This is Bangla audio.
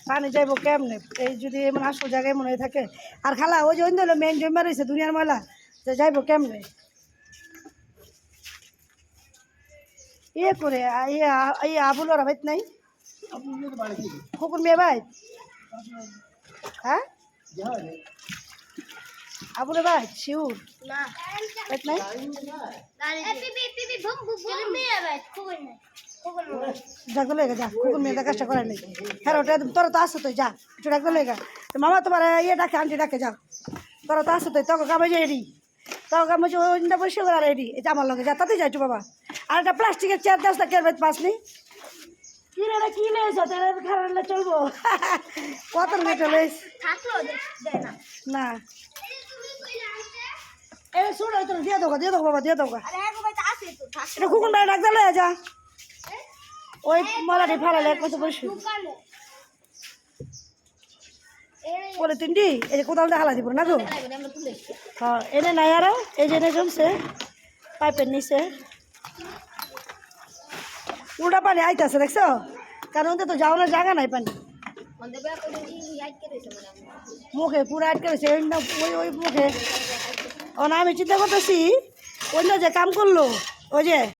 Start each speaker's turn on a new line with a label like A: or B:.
A: পানি যাইবো কেমনে এই যদি এমন আসল জায়গায় মনে থাকে আর খালা ওই যে অন্য হলো মেন জমা রয়েছে দুনিয়ার ময়লা যে যাইবো কেমনে ইয়ে করে ইয়ে আবুল ওরা বাইত নাই কুকুর মেয়ে বাইত হ্যাঁ আবুলে বাইত শিউর বাইত নাই ডাক্তার লেগে যা কুকুর মেয়ে কাজটা করাই নাই হ্যাঁ ওটা তোরা তো আসো তো যা একটু ডাক্তার লেগে মামা তোমার ইয়ে ডাকে আন্টি ডাকে যাও তোরা তো আসো তো তোকে কামে যাই রেডি তোকে কামে অন্য পরিষ্কার করা রেডি এটা আমার লগে যা তাতে যাইছো বাবা আর একটা প্লাস্টিকের চেয়ার দাস না কেয়ার পাস নি কি রে কি নিয়েছো তাহলে খারাপ চলবো কত মেটে লইস না এই শুনো তো দিয়ে দেবো বাবা দিয়ে দেবো এটা কুকুর মেয়ে ডাক্তার লেগে যা ওই মলাটি ফালালে কত বসে বলে তিনটি এই যে কোথাও হালা দিব না গো হ্যাঁ এনে নাই আরো এই যে এনে জমছে পাইপের নিচে উল্টা পানি আইতেছে দেখছো কারণ তো যাওয়ানোর জায়গা নাই পানি মুখে পুরো আটকে রয়েছে ওই মুখে ও না আমি চিন্তা করতেছি অন্য যে কাম করলো ওই যে